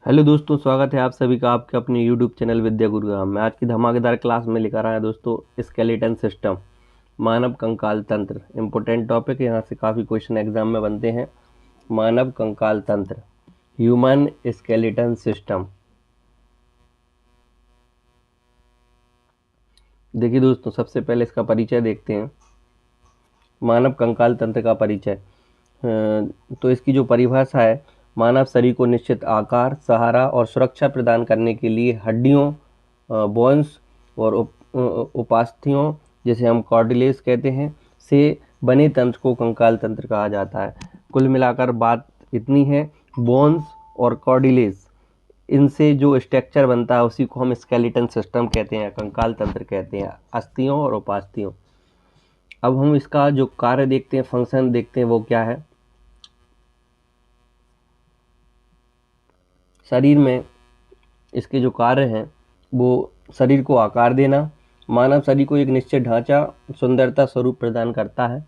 Hello दोस्तों, स्वागत है आप सभी का आपके अपने यूट्यूब चैनल विद्या गुरुग्राम में। आज की धमाकेदार क्लास में लेकर आया दोस्तों स्केलेटन सिस्टम, मानव कंकाल तंत्र। इम्पोर्टेंट टॉपिक है, यहाँ से काफ़ी क्वेश्चन एग्जाम में बनते हैं। मानव कंकाल तंत्र, ह्यूमन स्केलेटन सिस्टम। देखिए दोस्तों, सबसे पहले इसका परिचय देखते हैं। मानव कंकाल तंत्र का परिचय, तो इसकी जो परिभाषा है, मानव शरीर को निश्चित आकार, सहारा और सुरक्षा प्रदान करने के लिए हड्डियों, बोन्स और उपास्थियों, जिसे हम कार्टिलेज कहते हैं, से बने तंत्र को कंकाल तंत्र कहा जाता है। कुल मिलाकर बात इतनी है, बोन्स और कार्टिलेज, इनसे जो स्ट्रक्चर बनता है उसी को हम स्केलेटन सिस्टम कहते हैं, कंकाल तंत्र कहते हैं, अस्थियों और उपास्थियों। अब हम इसका जो कार्य देखते हैं, फंक्शन देखते हैं, वो क्या है। शरीर में इसके जो कार्य हैं वो शरीर को आकार देना, मानव शरीर को एक निश्चित ढांचा, सुंदरता, स्वरूप प्रदान करता है।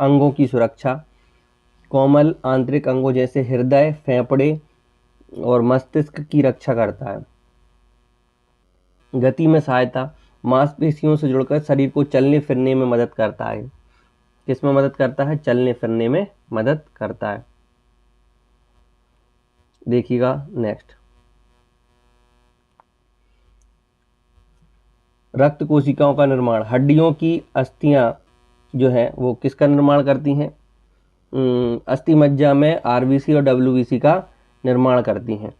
अंगों की सुरक्षा, कोमल आंतरिक अंगों जैसे हृदय, फेफड़े और मस्तिष्क की रक्षा करता है। गति में सहायता, मांसपेशियों से जुड़कर शरीर को चलने फिरने में मदद करता है। किसमें मदद करता है? चलने फिरने में मदद करता है। देखिएगा नेक्स्ट, रक्त कोशिकाओं का निर्माण। हड्डियों की अस्थियां जो है वो किसका निर्माण करती हैं? अस्थि मज्जा में आरबीसी और डब्ल्यूबीसी का निर्माण करती हैं।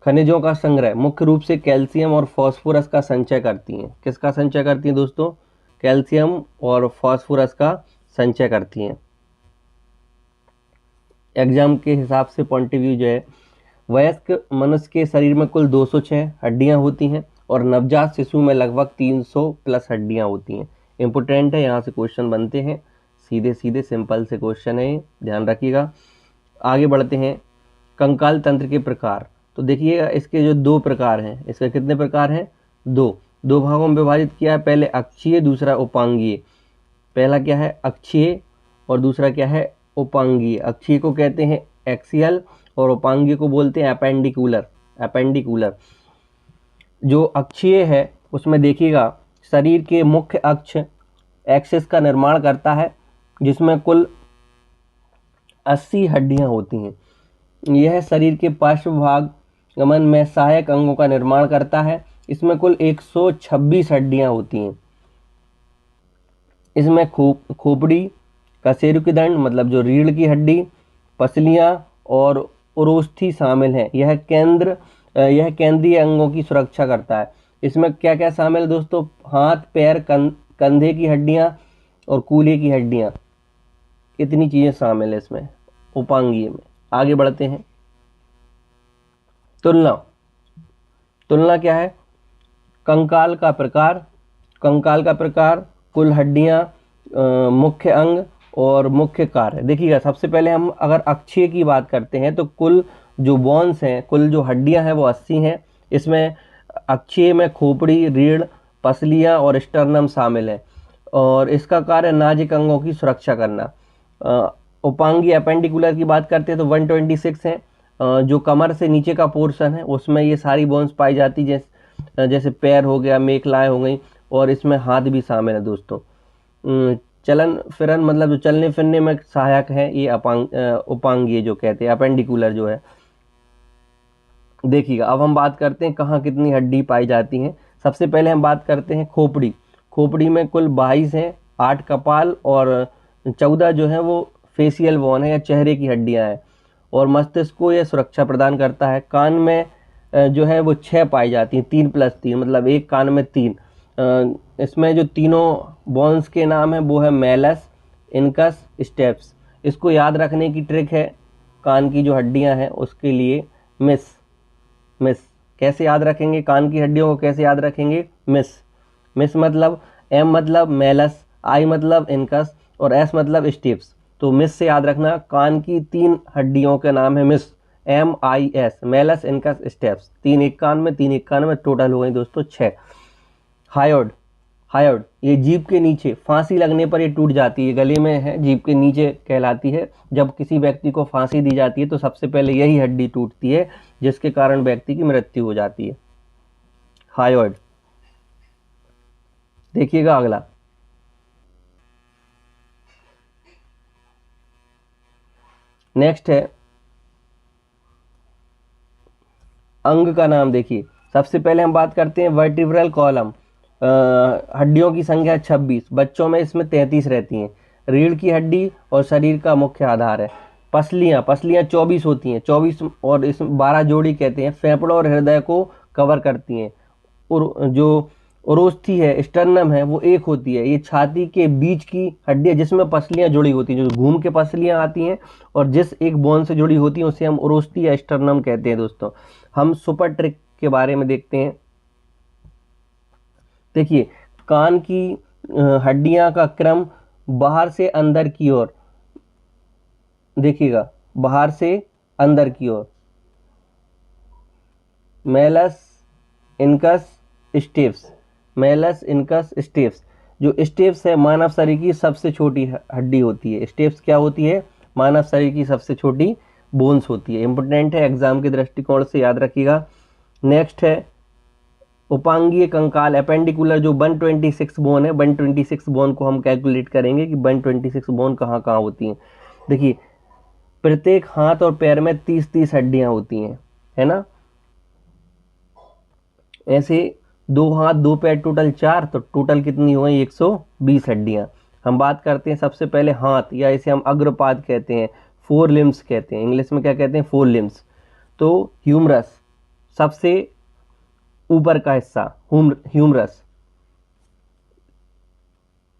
खनिजों का संग्रह, मुख्य रूप से कैल्शियम और फास्फोरस का संचय करती हैं। किसका संचय करती हैं दोस्तों? कैल्शियम और फास्फोरस का संचय करती हैं। एग्जाम के हिसाब से पॉइंट ऑफ व्यू जो है, वयस्क मनुष्य के शरीर में कुल 206 हड्डियां होती हैं और नवजात शिशु में लगभग 300 प्लस हड्डियां होती हैं। इंपोर्टेंट है, यहाँ से क्वेश्चन बनते हैं, सीधे सीधे सिंपल से क्वेश्चन है, ध्यान रखिएगा। आगे बढ़ते हैं, कंकाल तंत्र के प्रकार। तो देखिएगा इसके जो 2 प्रकार हैं, इसके कितने प्रकार हैं? 2 भागों में विभाजित किया है। पहले अक्षीय, दूसरा उपांगीय। पहला क्या है? अक्षीय और दूसरा क्या है? उपांगीय। अक्षीय को कहते हैं एक्सियल और उपांगीय को बोलते हैं एपेंडिकुलर। जो अक्षीय है उसमें देखिएगा शरीर के मुख्य अक्ष एक्सिस का निर्माण करता है, जिसमें कुल 80 हड्डियां होती हैं। यह शरीर के पार्श्व भाग गमन में सहायक अंगों का निर्माण करता है। इसमें कुल 126 हड्डियां होती हैं। इसमें खोपड़ी, कशेरुकीदंड मतलब जो रीढ़ की हड्डी, पसलियां और उरोस्थी शामिल हैं। यह केंद्रीय अंगों की सुरक्षा करता है। इसमें क्या क्या शामिल है दोस्तों? हाथ, पैर, कंधे की हड्डियां और कूल्हे की हड्डियां, इतनी चीजें शामिल है इसमें उपांगीय में। आगे बढ़ते हैं, तुलना क्या है? कंकाल का प्रकार, कुल हड्डियां, मुख्य अंग और मुख्य कार्य। देखिएगा सबसे पहले हम अगर अक्षीय की बात करते हैं तो कुल जो बोन्स हैं, कुल जो हड्डियां हैं वो 80 हैं। इसमें अक्षीय में खोपड़ी, रीढ़, पसलियां और स्टर्नम शामिल है और इसका कार्य नाजिक अंगों की सुरक्षा करना। उपांगीय एपेंडिकुलर की बात करते हैं तो 126 हैं। जो कमर से नीचे का पोर्शन है उसमें ये सारी बोन्स पाई जाती, जैसे पैर हो गया, मेखलाएं हो गई और इसमें हाथ भी शामिल है दोस्तों। चलन फिरन मतलब जो चलने फिरने में सहायक है, ये उपांगीय जो कहते हैं, एपेंडिकुलर जो है। देखिएगा अब हम बात करते हैं कहाँ कितनी हड्डी पाई जाती हैं। सबसे पहले हम बात करते हैं खोपड़ी में कुल 22 हैं, 8 कपाल और 14 जो है वो फेशियल बोन है या चेहरे की हड्डियां हैं और मस्तिष्क को यह सुरक्षा प्रदान करता है। कान में जो है वो 6 पाई जाती हैं, 3+3 मतलब एक कान में 3। इसमें जो तीनों बोन्स के नाम है वो है मेलस, इनकस, स्टेप्स। इसको याद रखने की ट्रिक है, कान की जो हड्डियां हैं उसके लिए मिस। कैसे याद रखेंगे कान की हड्डियों को? कैसे याद रखेंगे? मिस मतलब एम मतलब मेलस, आई मतलब इनकस और एस मतलब स्टेप्स। तो मिस से याद रखना, कान की 3 हड्डियों के नाम है miss, MIS, Malus, incus, steps. 3 एक कान में, 3 एक कान में, टोटल हो गई दोस्तों 6। हायोड, ये जीभ के नीचे फांसी लगने पर ये टूट जाती है, गले में है, जीभ के नीचे कहलाती है। जब किसी व्यक्ति को फांसी दी जाती है तो सबसे पहले यही हड्डी टूटती है, जिसके कारण व्यक्ति की मृत्यु हो जाती है, हायोड। देखिएगा अगला, नेक्स्ट है अंग का नाम। देखिए सबसे पहले हम बात करते हैं वर्टिब्रल कॉलम। हड्डियों की संख्या 26, बच्चों में इसमें 33 रहती हैं। रीढ़ की हड्डी और शरीर का मुख्य आधार है। पसलियाँ 24 होती हैं, 24 और इसमें 12 जोड़ी कहते हैं। फेफड़ों और हृदय को कवर करती हैं। और जो उरोस्थी है, स्टर्नम है, वो एक होती है। ये छाती के बीच की हड्डी है जिसमें पसलियाँ जुड़ी होती हैं, जो घूम के पसलियाँ आती हैं और जिस एक बोन से जुड़ी होती हैं उसे हम उरोस्थी या स्टर्नम कहते हैं। दोस्तों हम सुपर ट्रिक के बारे में देखते हैं। देखिए कान की हड्डियां का क्रम बाहर से अंदर की ओर, देखिएगा बाहर से अंदर की ओर, malleus incus stapes, malleus incus stapes. जो स्टेप्स है मानव शरीर की सबसे छोटी हड्डी होती है। स्टेप्स क्या होती है? मानव शरीर की सबसे छोटी बोन्स होती है। इंपोर्टेंट है, एग्जाम के दृष्टिकोण से याद रखिएगा। नेक्स्ट है उपांगीय कंकाल, अपेंडिकुलर, जो 126 बोन है। 126 बोन को हम कैलकुलेट करेंगे कि 126 बोन कहाँ कहाँ होती हैं। देखिए प्रत्येक हाथ और पैर में 30-30 हड्डियां होती हैं, है ना। ऐसे 2 हाथ 2 पैर टोटल 4, तो टोटल कितनी हो गई? 120 हड्डियां। हम बात करते हैं सबसे पहले हाथ, या इसे हम अग्रपाद कहते हैं, 4 लिम्स कहते हैं। इंग्लिश में क्या कहते हैं? 4 लिम्स। तो ह्यूमरस सबसे ऊपर का हिस्सा, ह्यूमरस,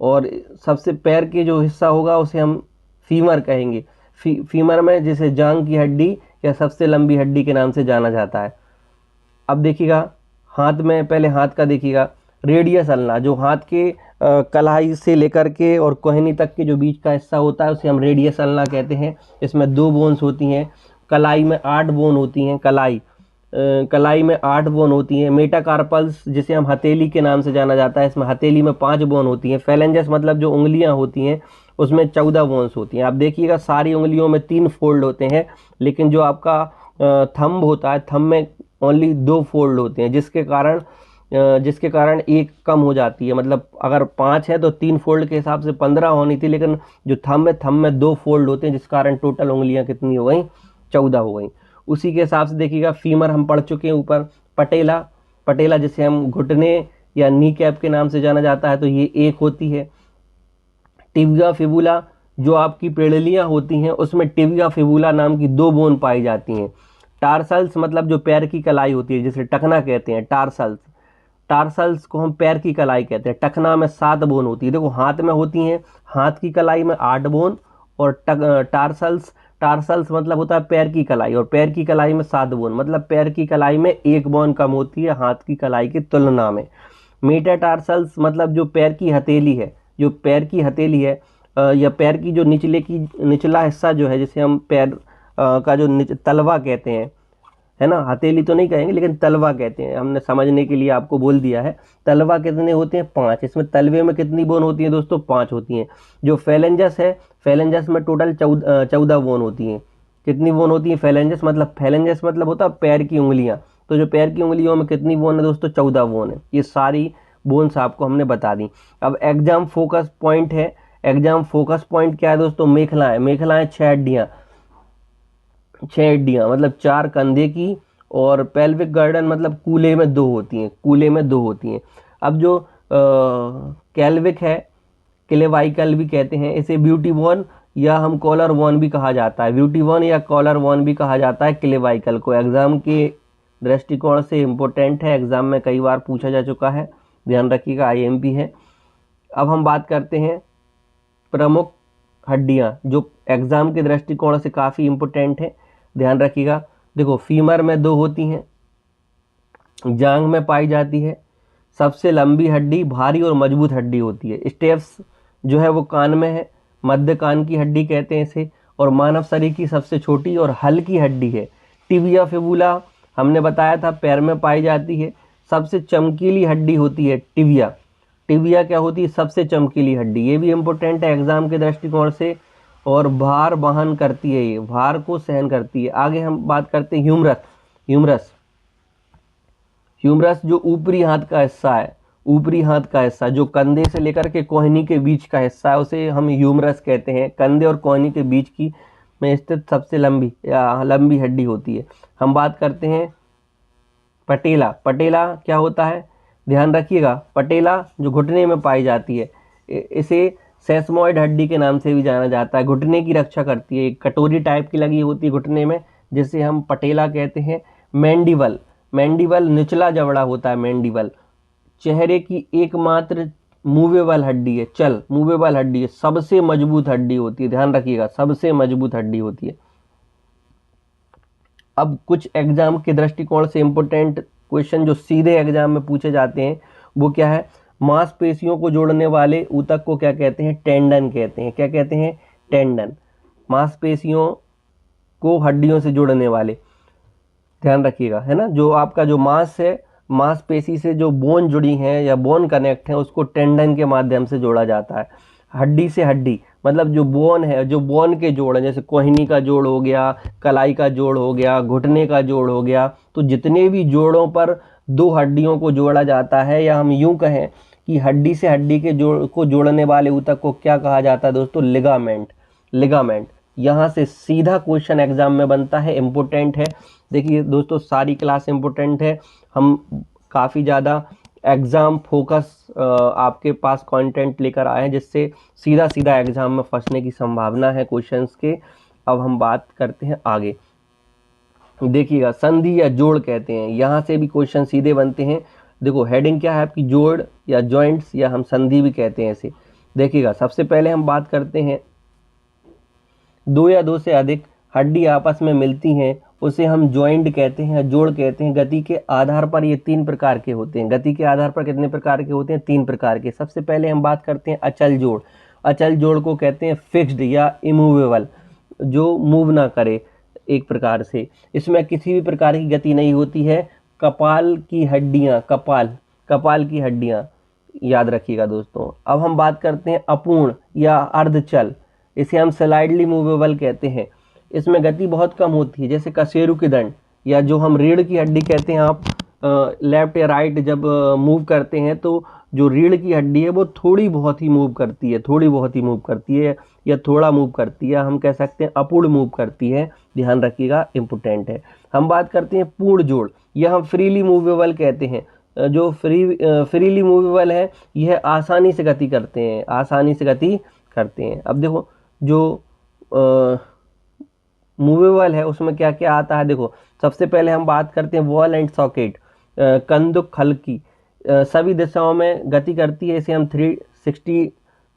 और सबसे पैर के जो हिस्सा होगा उसे हम फीमर कहेंगे। फीमर में जिसे जांग की हड्डी या सबसे लंबी हड्डी के नाम से जाना जाता है। अब देखिएगा हाथ में, पहले हाथ का देखिएगा, रेडियस अल्ना, जो हाथ के कलाई से लेकर के और कोहनी तक के जो बीच का हिस्सा होता है उसे हम रेडियस अल्ना कहते हैं। इसमें 2 बोन्स होती हैं। कलाई में 8 बोन होती हैं। कलाई में 8 बोन होती हैं। मेटाकार्पल्स, जिसे हम हथेली के नाम से जाना जाता है, इसमें हथेली में 5 बोन होती हैं। फेलेंजस मतलब जो उंगलियां होती हैं उसमें 14 बोन्स होती हैं। आप देखिएगा सारी उंगलियों में 3 फोल्ड होते हैं, लेकिन जो आपका थंब होता है, थंब में ओनली 2 फोल्ड होते हैं, जिसके कारण एक कम हो जाती है। मतलब अगर 5 है तो 3 फोल्ड के हिसाब से 15 होनी थी, लेकिन जो थंब में 2 फोल्ड होते हैं, जिस कारण टोटल उंगलियां कितनी हो गई? 14 हो गई। उसी के हिसाब से देखिएगा फीमर हम पढ़ चुके हैं ऊपर। पटेला जिसे हम घुटने या नी कैप के नाम से जाना जाता है, तो ये 1 होती है। टिबिया फिबुला, जो आपकी पेड़लियां होती हैं उसमें टिबिया फिबुला नाम की 2 बोन पाई जाती हैं। टार्सल्स मतलब जो पैर की कलाई होती है, जिसे टखना कहते हैं, टार्सल्स को हम पैर की कलाई कहते हैं। टखना में 7 बोन होती है। देखो हाथ में होती हैं, हाथ की कलाई में 8 बोन, और टार्सल्स मतलब होता है पैर की कलाई, और पैर की कलाई में 7 बोन, मतलब पैर की कलाई में 1 बोन कम होती है हाथ की कलाई की तुलना में। मेटाटार्सल्स मतलब जो पैर की हथेली है, या पैर की जो निचला हिस्सा जो है, जिसे हम पैर का जो तलवा कहते हैं, है ना, हथेली तो नहीं कहेंगे लेकिन तलवा कहते हैं, हमने समझने के लिए आपको बोल दिया है। तलवा कितने होते हैं? 5। इसमें तलवे में कितनी बोन होती है दोस्तों? 5 होती हैं। जो फेलेंजस है, फेलेंजस में टोटल 14 बोन होती हैं। कितनी बोन होती है? फेलेंजस मतलब होता है पैर की उंगलियां। तो जो पैर की उंगलियों में कितनी बोन है दोस्तों? 14 बोन है। ये सारी बोन्स आपको हमने बता दी। अब एग्जाम फोकस पॉइंट है। एग्जाम फोकस पॉइंट क्या है दोस्तों? मेखलाएं 6 हड्डियां मतलब 4 कंधे की, और पेल्विक गर्दन मतलब कूल्हे में 2 होती हैं। अब जो कैल्विक है, क्लेवाइकल भी कहते हैं इसे, ब्यूटी बोन या हम कॉलर बोन भी कहा जाता है। ब्यूटी बोन या कॉलर बोन भी कहा जाता है क्लेवाइकल को। एग्जाम के दृष्टिकोण से इम्पोर्टेंट है, एग्जाम में कई बार पूछा जा चुका है, ध्यान रखिएगा, IMP है। अब हम बात करते हैं प्रमुख हड्डियां जो एग्जाम के दृष्टिकोण से काफ़ी इम्पोर्टेंट है, ध्यान रखिएगा। देखो फीमर में 2 होती हैं, जांग में पाई जाती है। सबसे लंबी हड्डी भारी और मजबूत हड्डी होती है। स्टेप्स जो है वो कान में है, मध्य कान की हड्डी कहते हैं इसे, और मानव शरीर की सबसे छोटी और हल्की हड्डी है। टिबिया फिबुला हमने बताया था पैर में पाई जाती है। सबसे चमकीली हड्डी होती है टिबिया। टिबिया क्या होती है, सबसे चमकीली हड्डी, ये भी इम्पोर्टेंट है एग्जाम के दृष्टिकोण से, और भार वहन करती है, ये भार को सहन करती है। आगे हम बात करते हैं ह्यूमरस। ह्यूमरस ह्यूमरस जो ऊपरी हाथ का हिस्सा है, ऊपरी हाथ का हिस्सा जो कंधे से लेकर के कोहनी के बीच का हिस्सा है, उसे हम ह्यूमरस कहते हैं। कंधे और कोहनी के बीच की में स्थित सबसे लंबी या लंबी हड्डी होती है। हम बात करते हैं पटेला। पटेला क्या होता है, ध्यान रखिएगा, पटेला जो घुटने में पाई जाती है, इसे सेस्मोइड हड्डी के नाम से भी जाना जाता है। घुटने की रक्षा करती है, एक कटोरी टाइप की लगी होती है घुटने में, जिसे हम पटेला कहते हैं। मैंडिबल, मैंडिबल निचला जबड़ा होता है। मैंडिबल चेहरे की एकमात्र मूवेबल हड्डी है, चल मूवेबल हड्डी है, सबसे मजबूत हड्डी होती है, ध्यान रखिएगा, सबसे मजबूत हड्डी होती है। अब कुछ एग्जाम के दृष्टिकोण से इंपॉर्टेंट क्वेश्चन जो सीधे एग्जाम में पूछे जाते हैं वो क्या है, मांसपेशियों को जोड़ने वाले ऊतक को क्या कहते हैं, टेंडन कहते हैं। क्या कहते हैं, टेंडन। मांसपेशियों को हड्डियों से जोड़ने वाले, ध्यान रखिएगा, है ना, जो आपका जो मांस है, मांसपेशी से जो बोन जुड़ी हैं या बोन कनेक्ट है, उसको टेंडन के माध्यम से जोड़ा जाता है। हड्डी से हड्डी मतलब जो बोन है, जो बोन के जोड़ है, जैसे कोहनी का जोड़ हो गया, कलाई का जोड़ हो गया, घुटने का जोड़ हो गया, तो जितने भी जोड़ों पर दो हड्डियों को जोड़ा जाता है, या हम यूं कहें कि हड्डी से हड्डी के जोड़ को जोड़ने वाले ऊतक को क्या कहा जाता है दोस्तों, लिगामेंट। लिगामेंट। यहाँ से सीधा क्वेश्चन एग्जाम में बनता है, इम्पोर्टेंट है। देखिए दोस्तों, सारी क्लास इम्पोर्टेंट है, हम काफ़ी ज़्यादा एग्ज़ाम फोकस आपके पास कंटेंट लेकर आए हैं, जिससे सीधा सीधा एग्ज़ाम में फंसने की संभावना है क्वेश्चंस के। अब हम बात करते हैं आगे। देखिएगा, संधि या जोड़ कहते हैं, यहाँ से भी क्वेश्चन सीधे बनते हैं। देखो हेडिंग क्या है आपकी, जोड़ या जॉइंट्स, या हम संधि भी कहते हैं इसे। देखिएगा, सबसे पहले हम बात करते हैं, दो या दो से अधिक हड्डी आपस में मिलती हैं, उसे हम जॉइंट कहते हैं, जोड़ कहते हैं। गति के आधार पर ये तीन प्रकार के होते हैं। गति के आधार पर कितने प्रकार के होते हैं, तीन प्रकार के। सबसे पहले हम बात करते हैं अचल जोड़। अचल जोड़ को कहते हैं फिक्स्ड या इमूवेबल, जो मूव ना करे एक प्रकार से, इसमें किसी भी प्रकार की गति नहीं होती है। कपाल की हड्डियाँ, कपाल की हड्डियाँ याद रखिएगा दोस्तों। अब हम बात करते हैं अपूर्ण या अर्धचल, इसे हम स्लाइडली मूवेबल कहते हैं। इसमें गति बहुत कम होती है, जैसे कशेरु की दंड, या जो हम रीढ़ की हड्डी कहते हैं। आप लेफ्ट या राइट जब मूव करते हैं तो जो रीढ़ की हड्डी है वो थोड़ी बहुत ही मूव करती है, थोड़ी बहुत ही मूव करती है, या थोड़ा मूव करती है, हम कह सकते हैं अपूर्ण मूव करती है, ध्यान रखिएगा, इंपॉर्टेंट है। हम बात करते हैं पूर्ण जोड़, यह हम फ्रीली मूवेबल कहते हैं। जो फ्रीली मूवेबल है, यह आसानी से गति करते हैं, आसानी से गति करते हैं। अब देखो, जो मूवेबल है उसमें क्या क्या आता है, देखो सबसे पहले हम बात करते हैं वॉल एंड सॉकेट। कंदुक हल्की सभी दिशाओं में गति करती है, इसे हम 360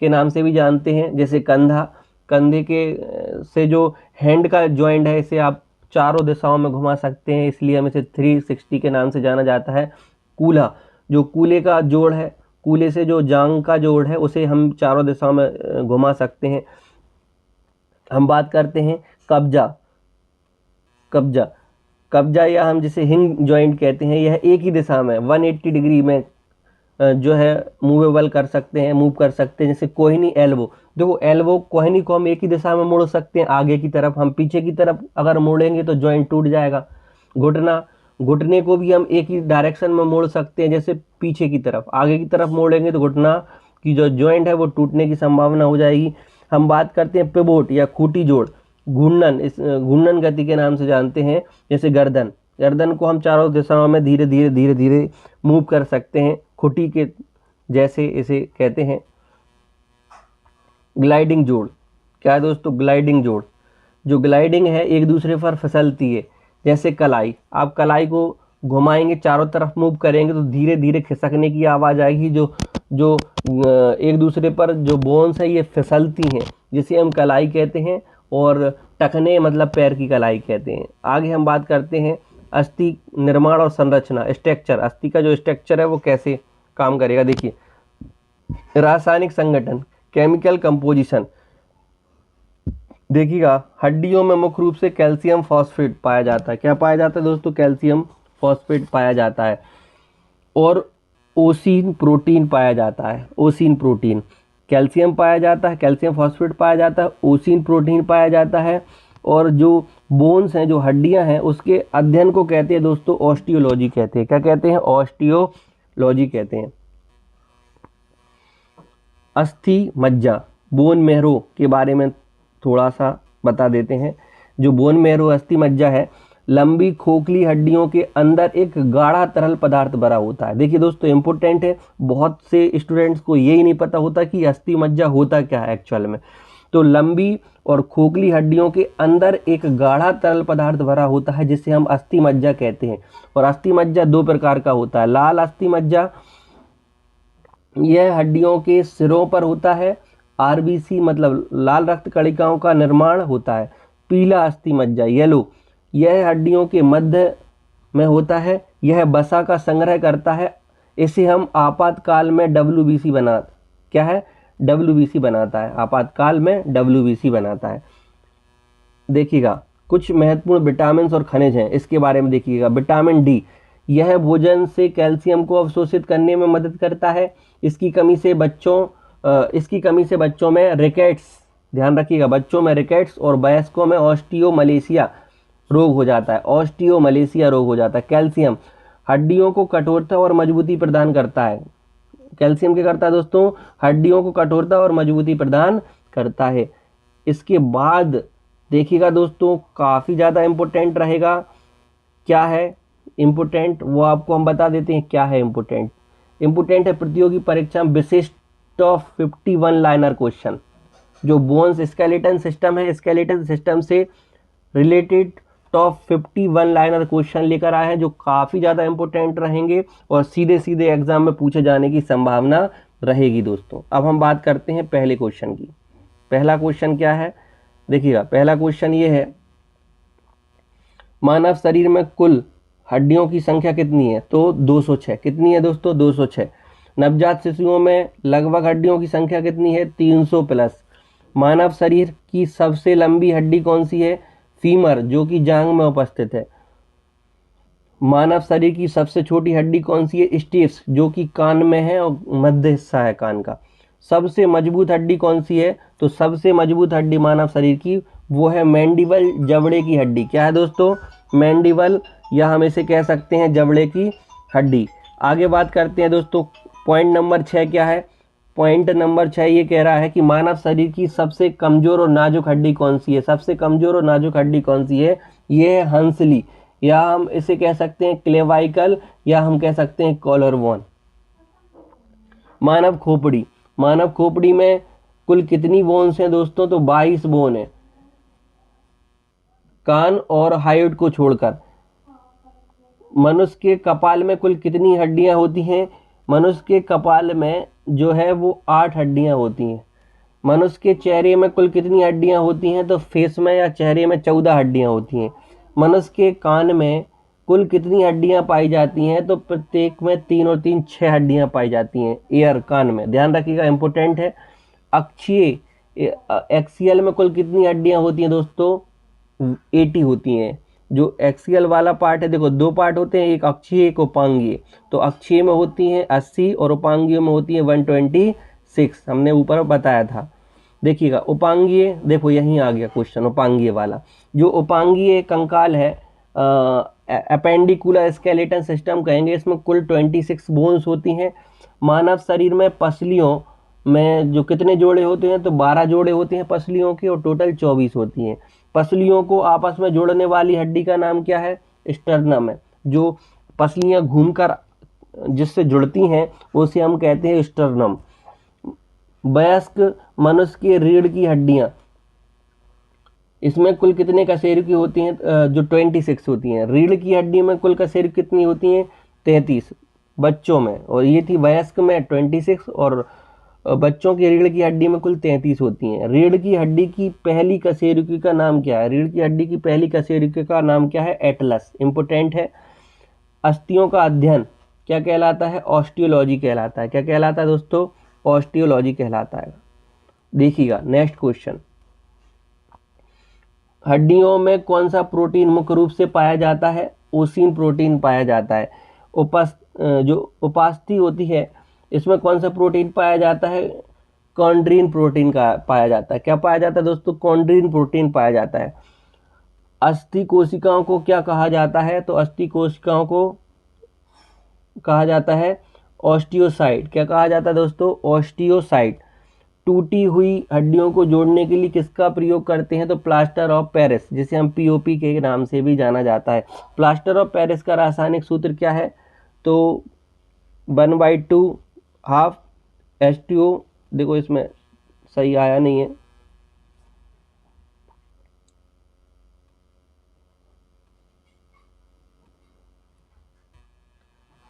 के नाम से भी जानते हैं। जैसे कंधे के से जो हैंड का जॉइंट है, इसे आप चारों दिशाओं में घुमा सकते हैं, इसलिए हम इसे 360 के नाम से जाना जाता है। कूल्हा, जो कूल्हे का जोड़ है, कूल्हे से जो जांग का जोड़ है, उसे हम चारों दिशाओं में घुमा सकते हैं। हम बात करते हैं कब्जा या हम जिसे हिंग जॉइंट कहते हैं, यह एक ही दिशा में 180 डिग्री में जो है मूवेबल कर सकते हैं, मूव कर सकते हैं। जैसे कोहनी एल्बो, देखो एल्बो कोहनी को हम एक ही दिशा में मोड़ सकते हैं आगे की तरफ, हम पीछे की तरफ अगर मोड़ेंगे तो जॉइंट टूट जाएगा। घुटने को भी हम एक ही डायरेक्शन में मोड़ सकते हैं, जैसे पीछे की तरफ, आगे की तरफ मोड़ेंगे तो घुटना की जो जॉइंट है वो टूटने की संभावना हो जाएगी। हम बात करते हैं पिवोट या खूंटी जोड़, घूर्णन, इस घूर्णन गति के नाम से जानते हैं। जैसे गर्दन को हम चारों दिशाओं में धीरे धीरे मूव कर सकते हैं, खुटी के जैसे इसे कहते हैं। ग्लाइडिंग जोड़ क्या है दोस्तों, ग्लाइडिंग जोड़, जो ग्लाइडिंग है एक दूसरे पर फिसलती है। जैसे कलाई, आप कलाई को घुमाएंगे, चारों तरफ मूव करेंगे तो धीरे धीरे खिसकने की आवाज़ आएगी, जो एक दूसरे पर जो बोन्स है ये फिसलती हैं, जिसे हम कलाई कहते हैं। और टखने मतलब पैर की कलाई कहते हैं। आगे हम बात करते हैं अस्थि निर्माण और संरचना, स्ट्रक्चर। अस्थि का जो स्ट्रक्चर है वो कैसे काम करेगा, देखिए रासायनिक संगठन, केमिकल कंपोजिशन। देखिएगा, हड्डियों में मुख्य रूप से कैल्शियम फॉस्फेट पाया जाता है। क्या पाया जाता है दोस्तों, कैल्शियम फॉस्फेट पाया जाता है। और ओसीन प्रोटीन पाया जाता है, ओसीन प्रोटीन। कैल्शियम पाया जाता है, कैल्शियम फॉस्फेट पाया जाता है, ओसीन प्रोटीन पाया जाता है। और जो बोन्स हैं, जो हड्डियां हैं, उसके अध्ययन को कहते हैं दोस्तों ऑस्टियोलॉजी कहते हैं। क्या कहते हैं? ऑस्टियोलॉजी कहते हैं। अस्थि मज्जा, बोन मैरो के बारे में थोड़ा सा बता देते हैं। जो बोन मैरो अस्थि मज्जा है, लंबी खोखली हड्डियों के अंदर एक गाढ़ा तरल पदार्थ भरा होता है। देखिए दोस्तों इंपॉर्टेंट है, बहुत से स्टूडेंट्स को यही नहीं पता होता कि अस्थि मज्जा होता क्या है एक्चुअल में। तो लंबी और खोखली हड्डियों के अंदर एक गाढ़ा तरल पदार्थ भरा होता है जिसे हम अस्थि मज्जा कहते हैं। और अस्थि मज्जा दो प्रकार का होता है। लाल अस्थि मज्जा, यह हड्डियों के सिरों पर होता है, आरबीसी मतलब लाल रक्त कणिकाओं का निर्माण होता है। पीला अस्थि मज्जा, येलो, यह हड्डियों के मध्य में होता है, यह वसा का संग्रह करता है। इसे हम आपातकाल में डब्ल्यूबीसी क्या है? डब्ल्यूबीसी बनाता है, आपातकाल में डब्ल्यूबीसी बनाता है। देखिएगा कुछ महत्वपूर्ण विटामिन और खनिज हैं, इसके बारे में देखिएगा। विटामिन डी, यह भोजन से कैल्शियम को अवशोषित करने में मदद करता है। इसकी कमी से बच्चों में रिकेट्स, ध्यान रखिएगा, बच्चों में रिकेट्स और वयस्कों में ऑस्टियोमलेशिया रोग हो जाता है, ऑस्टियोमलेशिया रोग हो जाता है। कैल्शियम हड्डियों को कठोरता और मजबूती प्रदान करता है। कैल्शियम क्या करता है दोस्तों? हड्डियों को कठोरता और मजबूती प्रदान करता है। इसके बाद देखिएगा दोस्तों काफ़ी ज़्यादा इम्पोर्टेंट रहेगा। क्या है इम्पोर्टेंट, वो आपको हम बता देते हैं क्या है इम्पोर्टेंट। इम्पोर्टेंट है प्रतियोगी परीक्षा में विशिष्ट टॉप 51 लाइनर क्वेश्चन। जो बोन्स स्केलेटन सिस्टम है, स्केलेटन सिस्टम से रिलेटेड टॉप 51 लाइनर क्वेश्चन लेकर आए हैं जो काफ़ी ज़्यादा इंपॉर्टेंट रहेंगे और सीधे सीधे एग्जाम में पूछे जाने की संभावना रहेगी दोस्तों। अब हम बात करते हैं पहले क्वेश्चन की। पहला क्वेश्चन क्या है? देखिएगा पहला क्वेश्चन ये है, मानव शरीर में कुल हड्डियों की संख्या कितनी है? तो 206। कितनी है दोस्तों? 206। नवजात शिशुओं में लगभग हड्डियों की संख्या कितनी है? 300 प्लस। मानव शरीर की सबसे लंबी हड्डी कौन सी है? फीमर, जो कि जांघ में उपस्थित है। मानव शरीर की सबसे छोटी हड्डी कौन सी है? स्टेप्स, जो कि कान में है और मध्य हिस्सा है कान का। सबसे मजबूत हड्डी कौन सी है? तो सबसे मजबूत हड्डी मानव शरीर की वो है मैंडिबल, जबड़े की हड्डी। क्या है दोस्तों? मैंडिबल, या हम इसे कह सकते हैं जबड़े की हड्डी। आगे बात करते हैं दोस्तों, पॉइंट नंबर 6 क्या है? पॉइंट नंबर 6 ये कह रहा है कि मानव शरीर की सबसे कमजोर और नाजुक हड्डी कौन सी है? सबसे कमजोर और नाजुक हड्डी कौन सी है? ये है हंसली, या हम इसे कह सकते हैं क्लेवाइकल, या हम कह सकते हैं कॉलरबोन। मानव खोपड़ी, मानव खोपड़ी में कुल कितनी बोन्स हैं दोस्तों? तो 22 बोन है, कान और हाइड को छोड़कर। मनुष्य के कपाल में कुल कितनी हड्डियां होती हैं? मनुष्य के कपाल में जो है वो 8 हड्डियां होती हैं। मनुष्य के चेहरे में कुल कितनी हड्डियां होती हैं? तो फेस में या चेहरे में 14 हड्डियां होती हैं। मनुष्य के कान में कुल कितनी हड्डियां पाई जाती हैं? तो प्रत्येक में 3 और 3 6 हड्डियां पाई जाती हैं ईयर, कान में। ध्यान रखिएगा, इंपॉर्टेंट है। अक्षीय एक्सियल में कुल कितनी हड्डियां होती हैं दोस्तों? 80 होती हैं। जो एक्सियल वाला पार्ट है, देखो 2 पार्ट होते हैं, एक अक्षीय एक उपांगीय। तो अक्षीय में होती हैं 80 और उपांगीय में होती है 126, हमने ऊपर बताया था। देखिएगा उपांगीय, देखो यहीं आ गया क्वेश्चन उपांगीय वाला। जो उपांगीय कंकाल है, अपेंडिकुलर स्केलेटन सिस्टम कहेंगे, इसमें कुल 26 बोन्स होती हैं। मानव शरीर में पसलियों में जो कितने जोड़े होते हैं? तो 12 जोड़े होते हैं पसलियों के, और टोटल 24 होती हैं। पसलियों को आपस में जोड़ने वाली हड्डी का नाम क्या है? स्टर्नम है। जो पसलियां घूमकर जिससे जुड़ती हैं उसे हम कहते हैं स्टर्नम। वयस्क मनुष्य के रीढ़ की हड्डियां, इसमें कुल कितने कशेरुकी होती हैं? जो 26 होती हैं। रीढ़ की हड्डी में कुल कशेरुकी कितनी होती हैं? 33 बच्चों में, और ये थी वयस्क में 26, और बच्चों की रीढ़ की हड्डी में कुल 33 होती हैं। रीढ़ की हड्डी की पहली कशेरुकी का नाम क्या है? रीढ़ की हड्डी की पहली कशेरुकी का नाम क्या है? एटलस। इंपोर्टेंट है। अस्थियों का अध्ययन क्या कहलाता है? ऑस्टियोलॉजी कहलाता है। क्या कहलाता है दोस्तों? ऑस्टियोलॉजी कहलाता है। देखिएगा नेक्स्ट क्वेश्चन, हड्डियों में कौन सा प्रोटीन मुख्य रूप से पाया जाता है? ओसिन प्रोटीन पाया जाता है। जो उपास्थि होती है, इसमें कौन सा प्रोटीन पाया जाता है? कॉन्ड्रीन प्रोटीन का पाया जाता है। क्या पाया जाता है दोस्तों? कॉन्ड्रीन प्रोटीन पाया जाता है। अस्थि कोशिकाओं को क्या कहा जाता है? तो अस्थि कोशिकाओं को कहा जाता है ऑस्टियोसाइट। क्या कहा जाता है दोस्तों? ऑस्टियोसाइट। टूटी हुई हड्डियों को जोड़ने के लिए किसका प्रयोग करते हैं? तो प्लास्टर ऑफ पेरिस, जिसे हम पीओपी के नाम से भी जाना जाता है। प्लास्टर ऑफ पेरिस का रासायनिक सूत्र क्या है? तो 1/2 हाफ H2O। देखो इसमें सही आया नहीं है,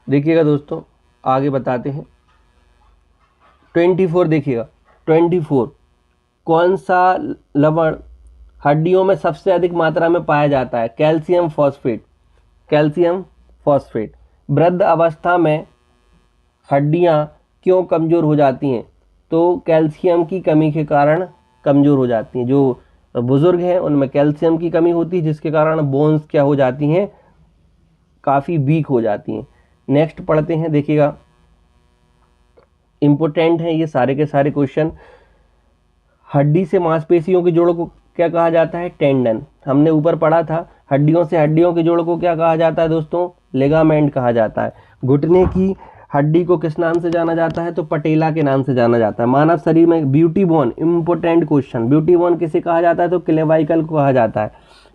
देखिएगा दोस्तों, आगे बताते हैं। 24 देखिएगा, 24 कौन सा लवण हड्डियों में सबसे अधिक मात्रा में पाया जाता है? Calcium phosphate. Calcium phosphate. वृद्ध अवस्था में हड्डियां क्यों कमजोर हो जाती हैं? तो कैल्शियम की कमी के कारण कमजोर हो जाती हैं। जो बुजुर्ग हैं उनमें कैल्शियम की कमी होती है, जिसके कारण बोन्स क्या हो जाती हैं? काफ़ी वीक हो जाती हैं। नेक्स्ट पढ़ते हैं, देखिएगा इम्पोर्टेंट है ये सारे के सारे क्वेश्चन। हड्डी से मांसपेशियों के जोड़ को क्या कहा जाता है? टेंडन। हमने ऊपर पढ़ा था। हड्डियों से हड्डियों के जोड़ को क्या कहा जाता है दोस्तों? लिगामेंट कहा जाता है। घुटने की हड्डी को किस नाम से जाना जाता है? तो पटेला के नाम से जाना जाता है। मानव शरीर में beauty bone, important question, beauty bone किसे कहा जाता है? तो क्लेवाइकल को कहा जाता है।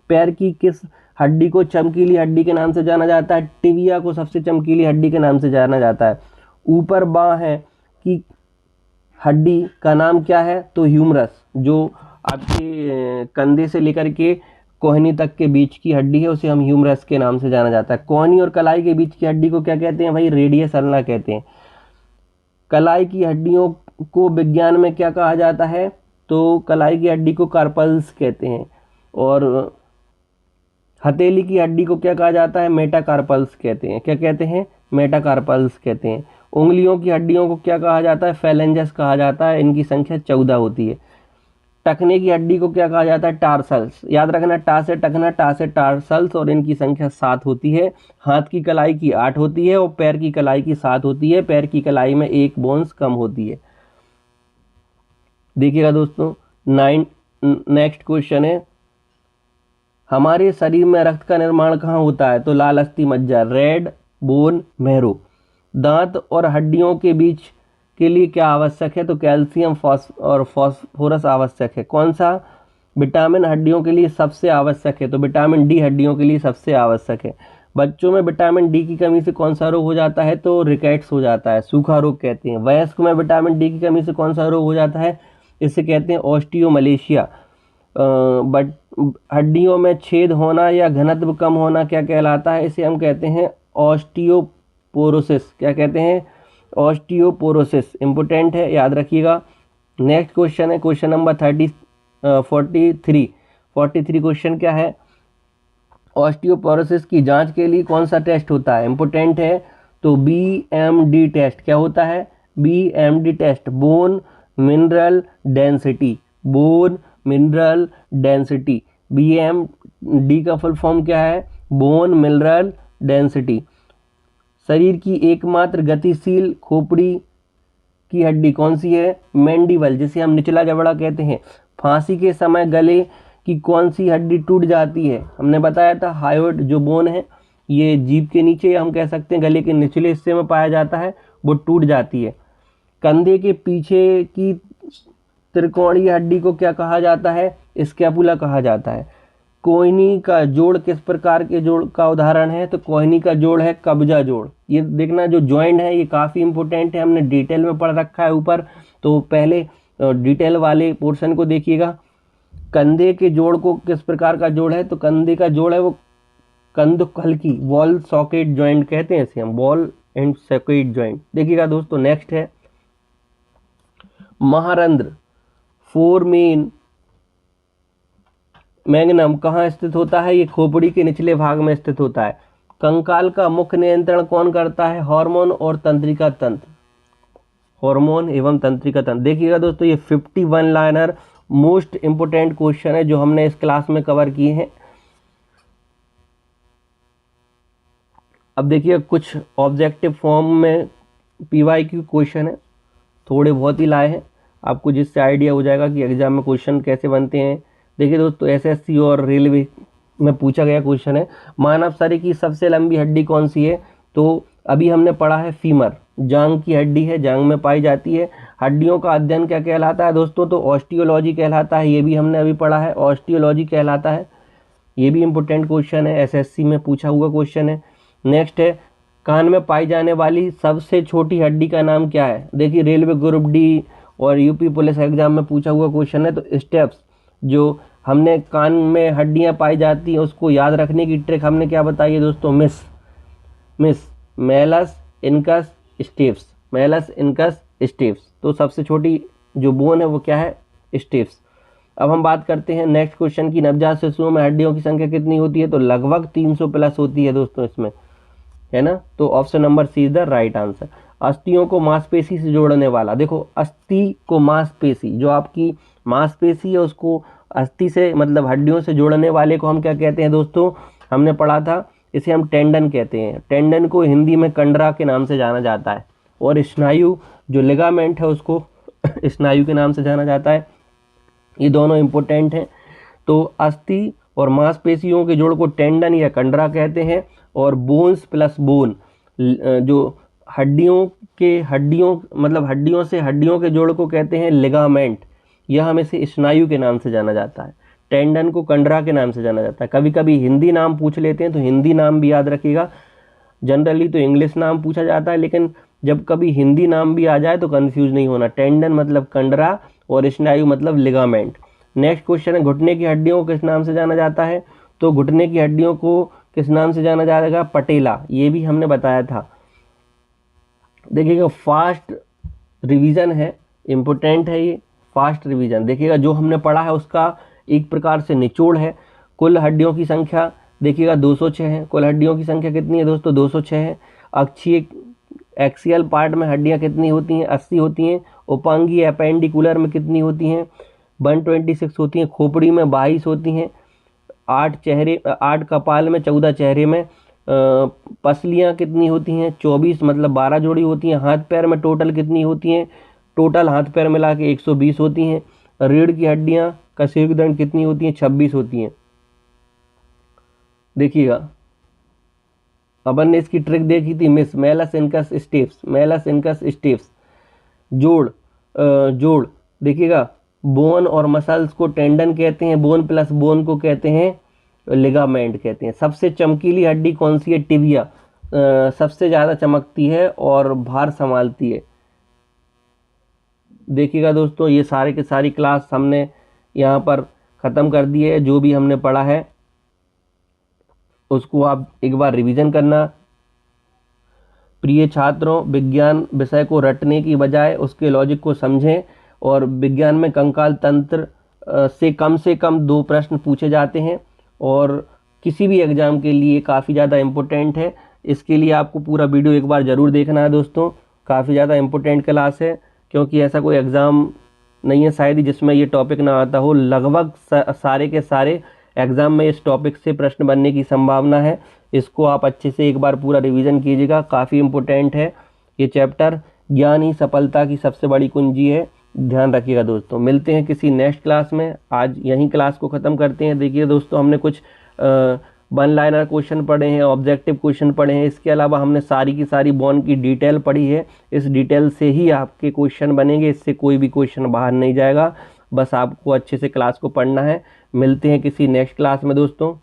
पैर की किस हड्डी को चमकीली हड्डी के नाम से जाना जाता है? टिबिया को सबसे चमकीली हड्डी के नाम से जाना जाता है। ऊपर बांह है कि हड्डी का नाम क्या है? तो ह्यूमरस, जो आपके कंधे से लेकर के कोहनी तक के बीच की हड्डी है, उसे हम ह्यूमरस के नाम से जाना जाता है। कोहनी और कलाई के बीच की हड्डी को क्या कहते हैं भाई? रेडियस अल्ना कहते हैं। कलाई की हड्डियों को विज्ञान में क्या कहा जाता है? तो कलाई की हड्डी को कार्पल्स कहते हैं। और हथेली की हड्डी को क्या कहा जाता है? मेटाकार्पल्स कहते हैं। क्या कहते हैं? मेटाकार्पल्स कहते हैं। उंगलियों की हड्डियों को क्या कहा जाता है? फेलेंजस कहा जाता है। इनकी संख्या 14 होती है। टखने की हड्डी को क्या कहा जाता है? टार्सल्स। याद रखना, टा से टखना, टा से टार्सल्स, और इनकी संख्या 7 होती है। हाथ की कलाई की 8 होती है और पैर की कलाई की 7 होती है। पैर की कलाई में एक बोन्स कम होती है। देखिएगा दोस्तों, नेक्स्ट क्वेश्चन है, हमारे शरीर में रक्त का निर्माण कहाँ होता है? तो लाल अस्थि मज्जा, रेड बोन मैरो। दांत और हड्डियों के बीच के लिए क्या आवश्यक है? तो कैल्शियम और फास्फोरस आवश्यक है। कौन सा विटामिन हड्डियों के लिए सबसे आवश्यक है? तो विटामिन डी हड्डियों के लिए सबसे आवश्यक है। बच्चों में विटामिन डी की कमी से कौन सा रोग हो जाता है? तो रिकेट्स हो जाता है, सूखा रोग कहते हैं। वयस्क में विटामिन डी की कमी से कौन सा रोग हो जाता है? इसे कहते हैं ऑस्टियोमलेशिया। बट हड्डियों में छेद होना या घनत्व कम होना क्या कहलाता है? इसे हम कहते हैं ऑस्टियोपोरोसिस। क्या कहते हैं? ऑस्टियोपोरोसिस। इंपोर्टेंट है, याद रखिएगा। नेक्स्ट क्वेश्चन है क्वेश्चन नंबर 43 क्वेश्चन क्या है? ऑस्टियोपोरोसिस की जांच के लिए कौन सा टेस्ट होता है? इंपोर्टेंट है, तो BMD टेस्ट। क्या होता है? BMD test, bone mineral density. Bone mineral density. BMD का फुल फॉर्म क्या है? Bone mineral density. शरीर की एकमात्र गतिशील खोपड़ी की हड्डी कौन सी है? मैंडिबल, जिसे हम निचला जबड़ा कहते हैं। फांसी के समय गले की कौन सी हड्डी टूट जाती है? हमने बताया था हायोइड जो बोन है, ये जीभ के नीचे, हम कह सकते हैं गले के निचले हिस्से में पाया जाता है, वो टूट जाती है। कंधे के पीछे की त्रिकोणीय हड्डी को क्या कहा जाता है? स्कैपुला कहा जाता है। कोहनी का जोड़ किस प्रकार के जोड़ का उदाहरण है? तो कोहनी का जोड़ है कब्जा जोड़। ये देखना, जो जॉइंट है ये काफ़ी इंपॉर्टेंट है, हमने डिटेल में पढ़ रखा है ऊपर, तो पहले डिटेल वाले पोर्शन को देखिएगा। कंधे के जोड़ को किस प्रकार का जोड़ है? तो कंधे का जोड़ है वो कंधुकल की बॉल सॉकेट जॉइंट कहते हैं इसे हम, बॉल एंड सॉकेट जॉइंट। देखिएगा दोस्तों, नेक्स्ट है महारंध्र फोरमेन मैग्नम कहाँ स्थित होता है? ये खोपड़ी के निचले भाग में स्थित होता है। कंकाल का मुख्य नियंत्रण कौन करता है? हार्मोन और तंत्रिका तंत्र। हार्मोन एवं तंत्रिका तंत्र। देखिएगा दोस्तों, ये 51 लाइनर मोस्ट इंपोर्टेंट क्वेश्चन है जो हमने इस क्लास में कवर किए हैं। अब देखिए कुछ ऑब्जेक्टिव फॉर्म में PYQ क्वेश्चन है, थोड़े बहुत ही लाए हैं आपको, जिससे आइडिया हो जाएगा कि एग्जाम में क्वेश्चन कैसे बनते हैं। देखिए दोस्तों, SSC और रेलवे में पूछा गया क्वेश्चन है, मानव शरीर की सबसे लंबी हड्डी कौन सी है? तो अभी हमने पढ़ा है फीमर, जांग की हड्डी है, जांग में पाई जाती है। हड्डियों का अध्ययन क्या कहलाता है दोस्तों? तो ऑस्टियोलॉजी कहलाता है, ये भी हमने अभी पढ़ा है, ऑस्टियोलॉजी कहलाता है। ये भी इंपॉर्टेंट क्वेश्चन है, SSC में पूछा हुआ क्वेश्चन है। नेक्स्ट है, कान में पाई जाने वाली सबसे छोटी हड्डी का नाम क्या है? देखिए रेलवे ग्रुप डी और यूपी पुलिस एग्जाम में पूछा हुआ क्वेश्चन है। तो स्टेप्स, जो हमने कान में हड्डियां पाई जाती हैं उसको याद रखने की ट्रिक हमने क्या बताई है दोस्तों? Miss Malus incus stapes, malleus incus steps. तो सबसे छोटी जो बोन है वो क्या है? स्टेप्स। अब हम बात करते हैं नेक्स्ट क्वेश्चन की, नवजात शिशुओं में हड्डियों की संख्या कितनी होती है? तो लगभग 300 प्लस होती है दोस्तों इसमें, है ना। तो option number C is the right answer. अस्थियों को मांसपेशी से जोड़ने वाला, देखो अस्थि को मांसपेशी, जो आपकी मांसपेशी है उसको अस्थि से मतलब हड्डियों से जोड़ने वाले को हम क्या कहते हैं दोस्तों? हमने पढ़ा था, इसे हम टेंडन कहते हैं। टेंडन को हिंदी में कंडरा के नाम से जाना जाता है, और स्नायु जो लिगामेंट है उसको स्नायु के नाम से जाना जाता है। ये दोनों इंपॉर्टेंट हैं। तो अस्थि और मांसपेशियों के जोड़ को टेंडन या कंडरा कहते हैं, और बोन्स प्लस बोन, जो हड्डियों से हड्डियों के जोड़ को कहते हैं लिगामेंट। यह हमें से स्नायु के नाम से जाना जाता है। टेंडन को कंडरा के नाम से जाना जाता है। कभी कभी हिंदी नाम पूछ लेते हैं तो हिंदी नाम भी याद रखिएगा। जनरली तो इंग्लिश नाम पूछा जाता है, लेकिन जब कभी हिंदी नाम भी आ जाए तो कंफ्यूज नहीं होना। टेंडन मतलब कंडरा और स्नायु मतलब लिगामेंट। नेक्स्ट क्वेश्चन है, घुटने की हड्डियों को किस नाम से जाना जाता है? तो घुटने की हड्डियों को किस नाम से जाना जाएगा? पटेला। ये भी हमने बताया था। देखिएगा फास्ट रिवीजन है, इंपॉर्टेंट है ये फास्ट रिवीजन। देखिएगा जो हमने पढ़ा है उसका एक प्रकार से निचोड़ है। कुल हड्डियों की संख्या देखिएगा 206 है। कुल हड्डियों की संख्या कितनी है दोस्तों? 206 है। अक्षीय एक्सियल पार्ट में हड्डियां कितनी होती हैं? 80 होती हैं। उपांगीय एपेंडिकुलर में कितनी होती हैं? 126 होती हैं। खोपड़ी में 22 होती हैं। 8 कपाल में, 14 चेहरे में। पसलियाँ कितनी होती हैं? 24 मतलब 12 जोड़ी होती हैं। हाथ पैर में टोटल कितनी होती हैं? टोटल हाथ पैर मिला के 120 होती हैं। रीढ़ की हड्डियाँ कशेरुकदंड कितनी होती हैं? 26 होती हैं। देखिएगा अपन ने इसकी ट्रिक देखी थी, miss Malus incus stapes, malleus incus steps. जोड़ देखिएगा, बोन और मसल्स को टेंडन कहते हैं, बोन प्लस बोन को कहते हैं लिगामेंट कहते हैं। सबसे चमकीली हड्डी कौन सी है? टिबिया। सबसे ज़्यादा चमकती है और भार संभालती है। देखिएगा दोस्तों, ये सारे के सारी क्लास हमने यहाँ पर ख़त्म कर दी है। जो भी हमने पढ़ा है उसको आप एक बार रिवीजन करना। प्रिय छात्रों, विज्ञान विषय को रटने की बजाय उसके लॉजिक को समझें, और विज्ञान में कंकाल तंत्र से कम 2 प्रश्न पूछे जाते हैं, और किसी भी एग्ज़ाम के लिए काफ़ी ज़्यादा इम्पोर्टेंट है। इसके लिए आपको पूरा वीडियो एक बार ज़रूर देखना है दोस्तों। काफ़ी ज़्यादा इम्पोर्टेंट क्लास है, क्योंकि ऐसा कोई एग्ज़ाम नहीं है शायद ही जिसमें ये टॉपिक ना आता हो। लगभग सारे के सारे एग्ज़ाम में इस टॉपिक से प्रश्न बनने की संभावना है। इसको आप अच्छे से एक बार पूरा रिवीजन कीजिएगा, काफ़ी इम्पोर्टेंट है ये चैप्टर। ज्ञान ही सफलता की सबसे बड़ी कुंजी है, ध्यान रखिएगा दोस्तों। मिलते हैं किसी नेक्स्ट क्लास में, आज यहीं क्लास को ख़त्म करते हैं। देखिए दोस्तों, हमने कुछ 1 लाइनर क्वेश्चन पढ़े हैं, ऑब्जेक्टिव क्वेश्चन पढ़े हैं। इसके अलावा हमने सारी की सारी बॉन्ड की डिटेल पढ़ी है। इस डिटेल से ही आपके क्वेश्चन बनेंगे, इससे कोई भी क्वेश्चन बाहर नहीं जाएगा। बस आपको अच्छे से क्लास को पढ़ना है। मिलते हैं किसी नेक्स्ट क्लास में दोस्तों।